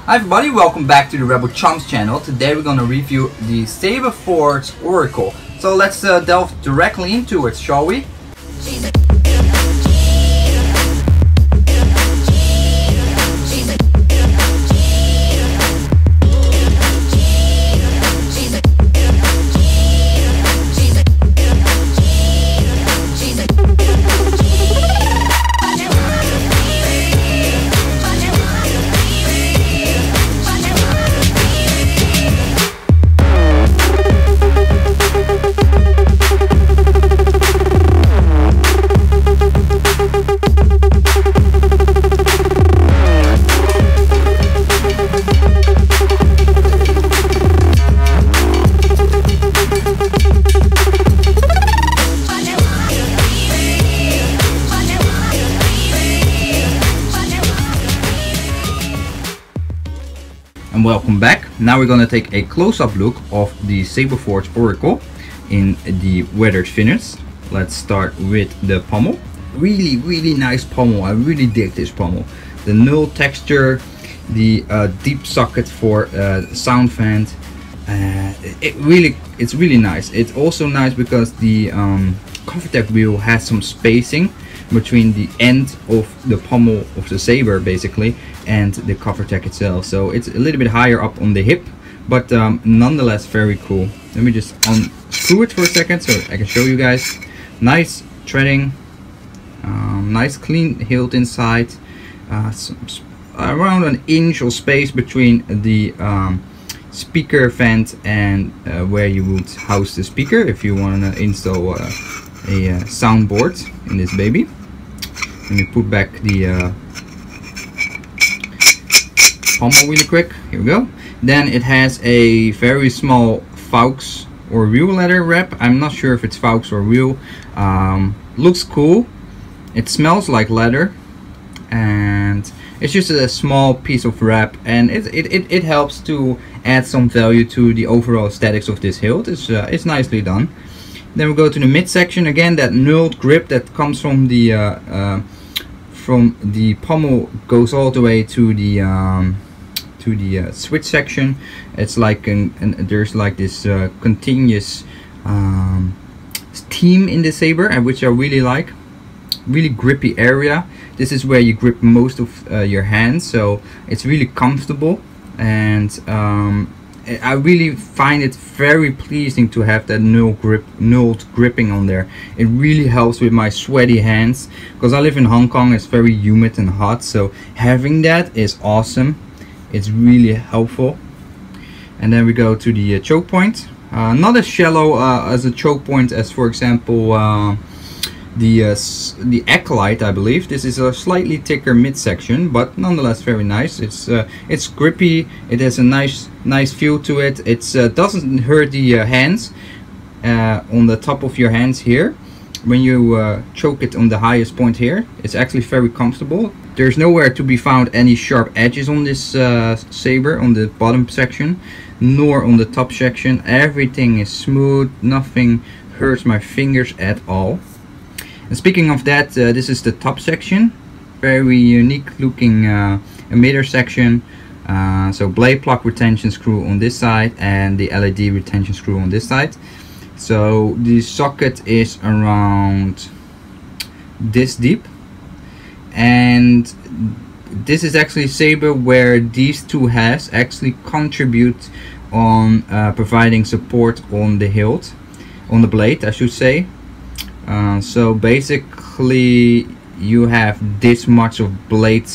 Hi everybody, welcome back to the Rebel Chums channel. Today we're gonna review the Saberforge Oracle. So let's delve directly into it, shall we? And welcome back. Now we're gonna take a close-up look of the Saberforge Oracle in the weathered finish. Let's start with the pommel. Really nice pommel. I really dig this pommel. The null texture, the deep socket for sound vent. It's really nice. It's also nice because the Covertech wheel has some spacing between the end of the pommel of the saber basically and the Covertech itself, so it's a little bit higher up on the hip, but nonetheless very cool. Let me just unscrew it for a second so I can show you guys. Nice threading, nice clean hilt inside, around an inch of space between the speaker vent and where you would house the speaker if you want to install a soundboard in this baby. Let me put back the pommel really quick. Here we go. Then it has a very small Faux or real leather wrap. I'm not sure if it's Faux or real. Looks cool. It smells like leather, and it's just a small piece of wrap, and it helps to add some value to the overall aesthetics of this hilt. It's nicely done. Then we go to the midsection again. That knurled grip that comes from the pommel goes all the way to the switch section. It's like there's like this continuous theme in the saber, which I really like. Really grippy area. This is where you grip most of your hands, so it's really comfortable, and I really find it very pleasing to have that nulled gripping on there. It really helps with my sweaty hands because I live in Hong Kong. It's very humid and hot, so having that is awesome. It's really helpful. And then we go to the choke point. Not as shallow as a choke point as, for example, the Acolyte, I believe. This is a slightly thicker midsection, but nonetheless very nice. It's grippy. It has a nice feel to it. It doesn't hurt the hands on the top of your hands here. When you choke it on the highest point here, it's actually very comfortable. There's nowhere to be found any sharp edges on this saber on the bottom section, nor on the top section. Everything is smooth. Nothing hurts my fingers at all. And speaking of that, this is the top section. Very unique looking emitter section. So blade plug retention screw on this side and the LED retention screw on this side. So the socket is around this deep, and this is actually saber where these two halves actually contribute on providing support on the hilt, on the blade I should say. So basically you have this much of blade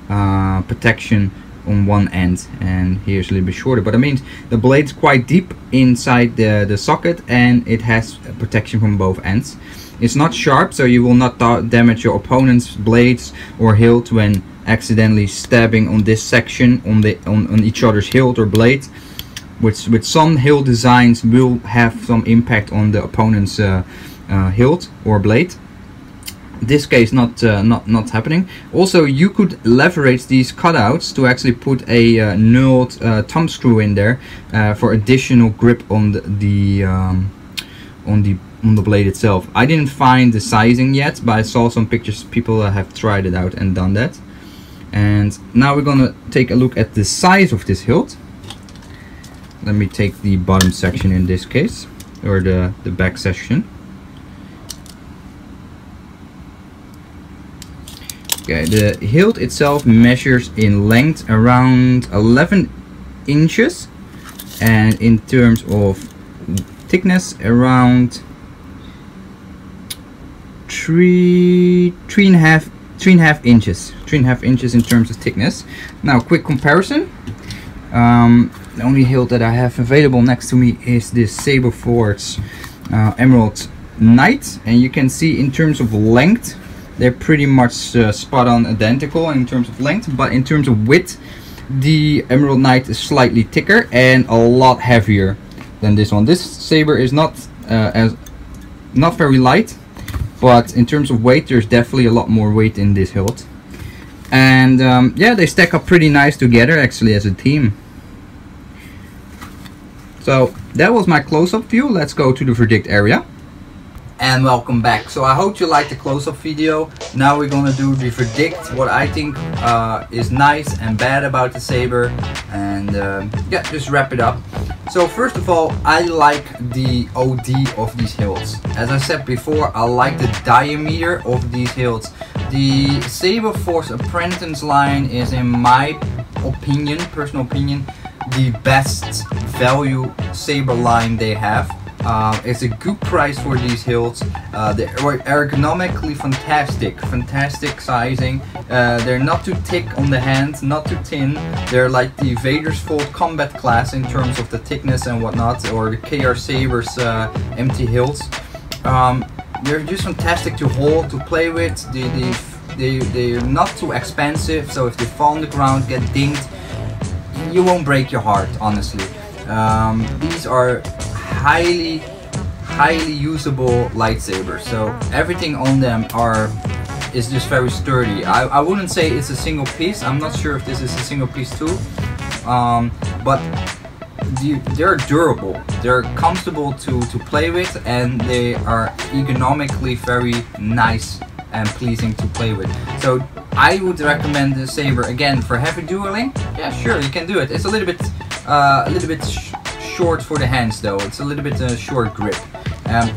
protection on one end, and here's a little bit shorter, but I mean the blade's quite deep inside the socket, and it has protection from both ends. It's not sharp, so you will not damage your opponent's blades or hilt when accidentally stabbing on this section on each other's hilt or blade, which with some hilt designs will have some impact on the opponent's hilt or blade. This case not happening. Also, you could leverage these cutouts to actually put a nulled thumb screw in there for additional grip on the blade itself. I didn't find the sizing yet, but I saw some pictures. People have tried it out and done that. And now we're gonna take a look at the size of this hilt. Let me take the bottom section in this case, or the back section. Okay, the hilt itself measures in length around 11 inches, and in terms of thickness around 3.5 inches. 3.5 inches in terms of thickness. Now, quick comparison. The only hilt that I have available next to me is this Saberforge Emerald Knight, and you can see in terms of length they're pretty much spot on identical in terms of length, but in terms of width the Emerald Knight is slightly thicker and a lot heavier than this one. This saber is not very light, but in terms of weight there's definitely a lot more weight in this hilt. And yeah, they stack up pretty nice together actually as a team. So that was my close-up view. Let's go to the verdict area. And welcome back. So I hope you liked the close-up video. Now we're gonna do the verdict, what I think is nice and bad about the saber, and yeah, just wrap it up. So first of all, I like the OD of these hilts. As I said before, I like the diameter of these hilts. The Saberforge Apprentice line is, in my opinion, personal opinion, the best value saber line they have. It's a good price for these hilts. They're ergonomically fantastic sizing. They're not too thick on the hand, not too thin. They're like the Vader's Fold combat class in terms of the thickness and whatnot, or the KR Saber's empty hilts. They're just fantastic to hold, to play with. They're not too expensive, so if they fall on the ground, get dinged, you won't break your heart, honestly. These are highly usable lightsabers, so everything on them is just very sturdy. I wouldn't say it's a single piece. I'm not sure if this is a single piece too, but they're durable, they're comfortable to play with, and they are ergonomically very nice and pleasing to play with. So I would recommend the saber again for heavy dueling. Yeah, sure, you can do it. It's a little bit short for the hands though. It's a little bit short grip.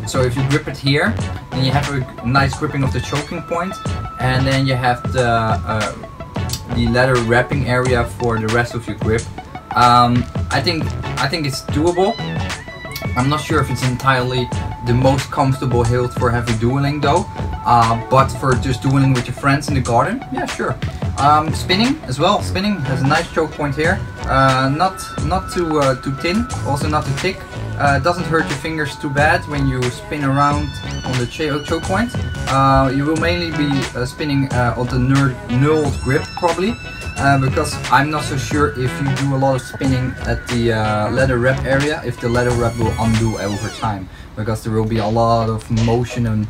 So if you grip it here, then you have a nice gripping of the choking point, and then you have the leather wrapping area for the rest of your grip. I think it's doable. I'm not sure if it's entirely the most comfortable hilt for heavy dueling though, but for just dueling with your friends in the garden, yeah, sure. Spinning as well. Spinning has a nice choke point here. Not too thin, also not too thick. Doesn't hurt your fingers too bad when you spin around on the choke point. You will mainly be spinning on the knurled grip probably, because I'm not so sure if you do a lot of spinning at the leather wrap area, if the leather wrap will undo over time, because there will be a lot of motion and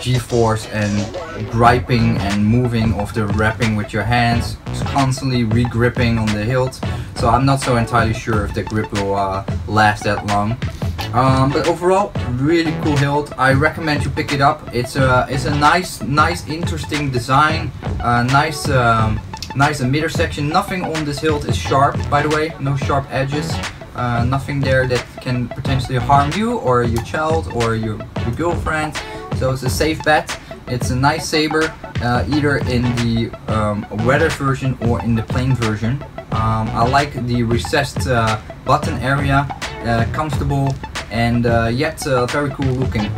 G-force and griping and moving of the wrapping with your hands, just constantly re-gripping on the hilt. So I'm not so entirely sure if the grip will last that long. But overall, really cool hilt. I recommend you pick it up. It's a nice, interesting design. Nice emitter section. Nothing on this hilt is sharp, by the way. No sharp edges. Nothing there that can potentially harm you or your child or your girlfriend. So it's a safe bet. It's a nice saber, either in the weathered version or in the plain version. I like the recessed button area, comfortable and yet very cool looking.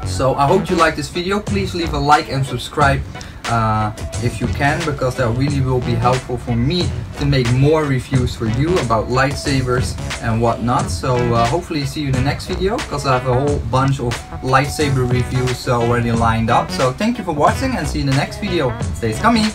So I hope you like this video. Please leave a like and subscribe if you can, because that really will be helpful for me to make more reviews for you about lightsabers and whatnot. So hopefully see you in the next video, because I have a whole bunch of lightsaber reviews already lined up. So thank you for watching and see you in the next video. Stay scummy!